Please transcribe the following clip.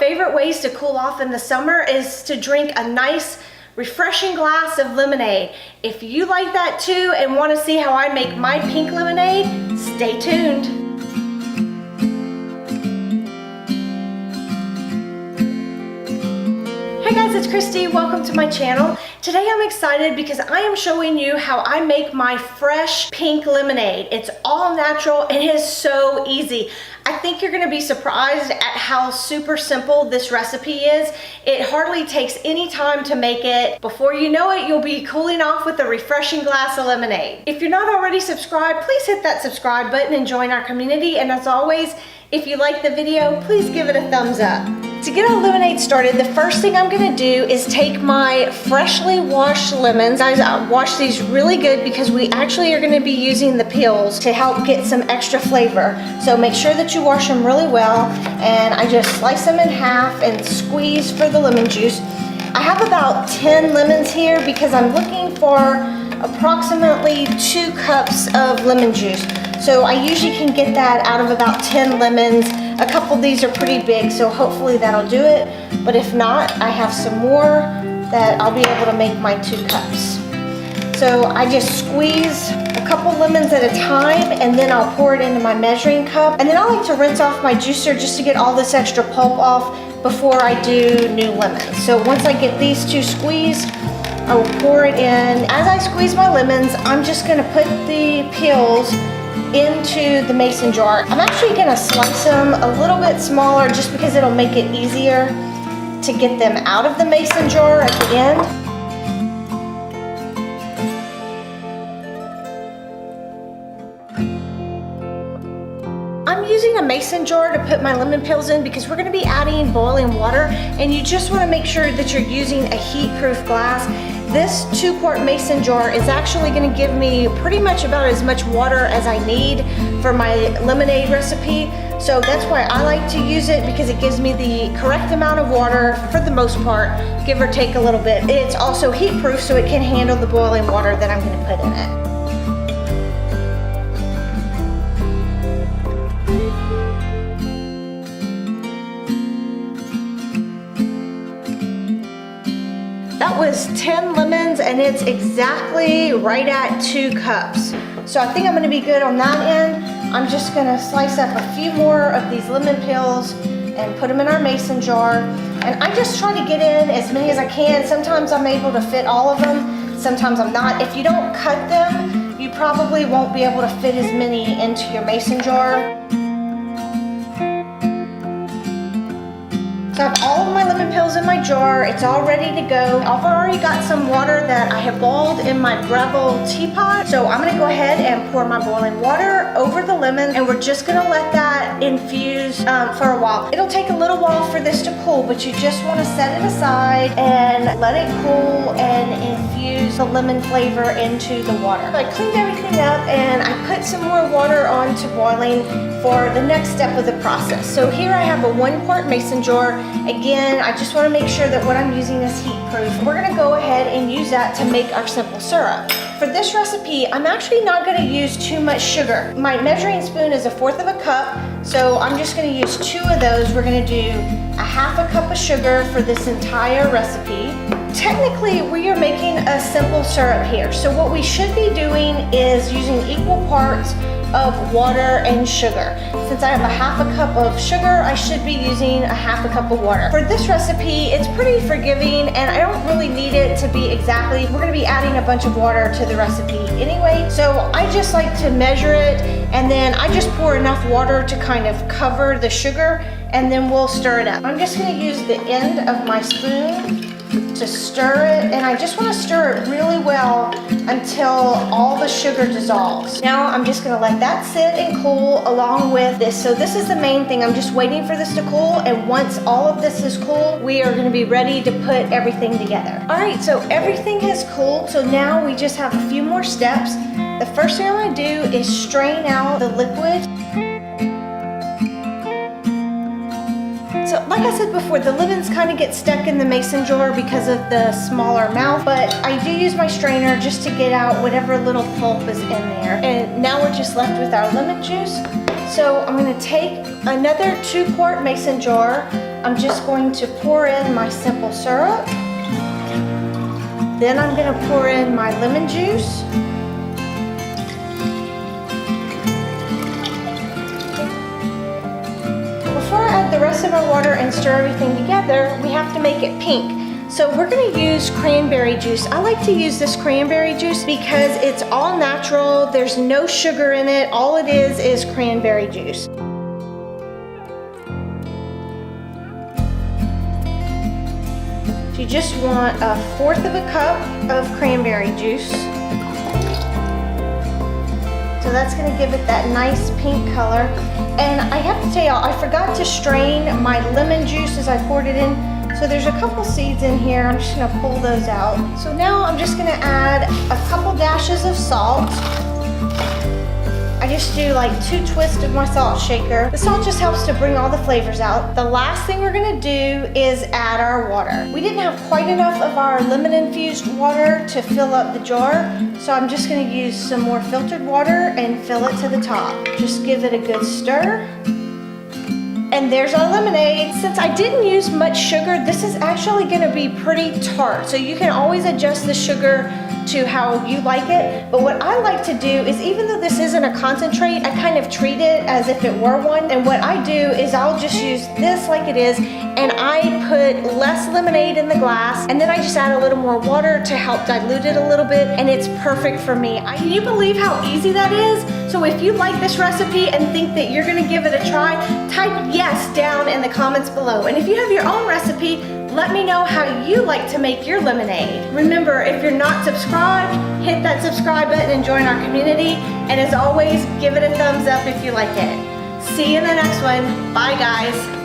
favorite ways to cool off in the summer is to drink a nice, refreshing glass of lemonade. If you like that too and want to see how I make my pink lemonade, stay tuned. Hey guys, it's Kristi. Welcome to my channel. Today I'm excited because I am showing you how I make my fresh pink lemonade. It's all natural and it is so easy. I think you're gonna be surprised at how super simple this recipe is. It hardly takes any time to make it. Before you know it, you'll be cooling off with a refreshing glass of lemonade. If you're not already subscribed, please hit that subscribe button and join our community. And as always, if you like the video, please give it a thumbs up. To get our lemonade started, the first thing I'm gonna do is take my freshly washed lemons. I wash these really good because we actually are gonna be using the peels to help get some extra flavor. So make sure that you wash them really well. And I just slice them in half and squeeze for the lemon juice. I have about 10 lemons here because I'm looking for approximately 2 cups of lemon juice. So I usually can get that out of about 10 lemons. A couple of these are pretty big, so hopefully that'll do it. But if not, I have some more that I'll be able to make my 2 cups. So I just squeeze a couple lemons at a time and then I'll pour it into my measuring cup. And then I like to rinse off my juicer just to get all this extra pulp off before I do new lemons. So once I get these 2 squeezed, I will pour it in. As I squeeze my lemons, I'm just gonna put the peels into the mason jar. I'm actually gonna slice them a little bit smaller just because it'll make it easier to get them out of the mason jar at the end. I'm using a mason jar to put my lemon peels in because we're gonna be adding boiling water, and you just wanna make sure that you're using a heat-proof glass. This 2-quart mason jar is actually gonna give me pretty much about as much water as I need for my lemonade recipe. So that's why I like to use it, because it gives me the correct amount of water for the most part, give or take a little bit. It's also heat-proof, so it can handle the boiling water that I'm gonna put in it. That was 10 lemons and it's exactly right at 2 cups. So I think I'm gonna be good on that end. I'm just gonna slice up a few more of these lemon peels and put them in our mason jar. And I just try to get in as many as I can. Sometimes I'm able to fit all of them, sometimes I'm not. If you don't cut them, you probably won't be able to fit as many into your mason jar. So I have all of my lemon peels in my jar. It's all ready to go. I've already got some water that I have boiled in my Breville teapot. So I'm gonna go ahead and pour my boiling water over the lemon, and we're just gonna let that infuse for a while. It'll take a little while for this to cool, but you just wanna set it aside and let it cool and infuse the lemon flavor into the water. So I cleaned everything up and I put some more water on to boiling for the next step of the process. So here I have a 1-quart mason jar. Again, I just want to make sure that what I'm using is heat proof. We're going to go ahead and use that to make our simple syrup. For this recipe, I'm actually not going to use too much sugar. My measuring spoon is 1/4 of a cup, so I'm just going to use 2 of those. We're going to do a 1/2 cup of sugar for this entire recipe. Technically, we are making a simple syrup here, so what we should be doing is using equal parts of water and sugar. Since I have a 1/2 cup of sugar, I should be using a 1/2 cup of water. For this recipe, it's pretty forgiving and I don't really need it to be exactly. We're gonna be adding a bunch of water to the recipe anyway, so I just like to measure it, and then I just pour enough water to kind of cover the sugar, and then we'll stir it up. I'm just gonna use the end of my spoon to stir it, and I just want to stir it really well until all the sugar dissolves. Now I'm just going to let that sit and cool along with this. So this is the main thing. I'm just waiting for this to cool, and once all of this is cool, we are going to be ready to put everything together. All right, so everything has cooled, so now we just have a few more steps. The first thing I'm going to do is strain out the liquid. So like I said before, the lemons kind of get stuck in the mason jar because of the smaller mouth, but I do use my strainer just to get out whatever little pulp is in there. And now we're just left with our lemon juice. So I'm going to take another 2-quart mason jar. I'm just going to pour in my simple syrup. Then I'm going to pour in my lemon juice. Before I add the rest of our water and stir everything together, we have to make it pink. So we're going to use cranberry juice. I like to use this cranberry juice because it's all natural. There's no sugar in it. All it is cranberry juice. So you just want 1/4 of a cup of cranberry juice. So that's going to give it that nice pink color. And I have to tell y'all, I forgot to strain my lemon juice as I poured it in. So there's a couple seeds in here. I'm just gonna pull those out. So now I'm just gonna add a couple dashes of salt. I just do like 2 twists of my salt shaker. The salt just helps to bring all the flavors out. The last thing we're gonna do is add our water. We didn't have quite enough of our lemon infused water to fill up the jar. So I'm just gonna use some more filtered water and fill it to the top. Just give it a good stir. And there's our lemonade. Since I didn't use much sugar, this is actually gonna be pretty tart. So you can always adjust the sugar to how you like it. But what I like to do is, even though this isn't a concentrate, I kind of treat it as if it were one. And what I do is I'll just use this like it is, and I put less lemonade in the glass, and then I just add a little more water to help dilute it a little bit, and it's perfect for me. Can you believe how easy that is? So if you like this recipe and think that you're gonna give it a try, type yes down in the comments below. And if you have your own recipe, let me know how you like to make your lemonade. Remember, if you're not subscribed, hit that subscribe button and join our community. And as always, give it a thumbs up if you like it. See you in the next one. Bye, guys.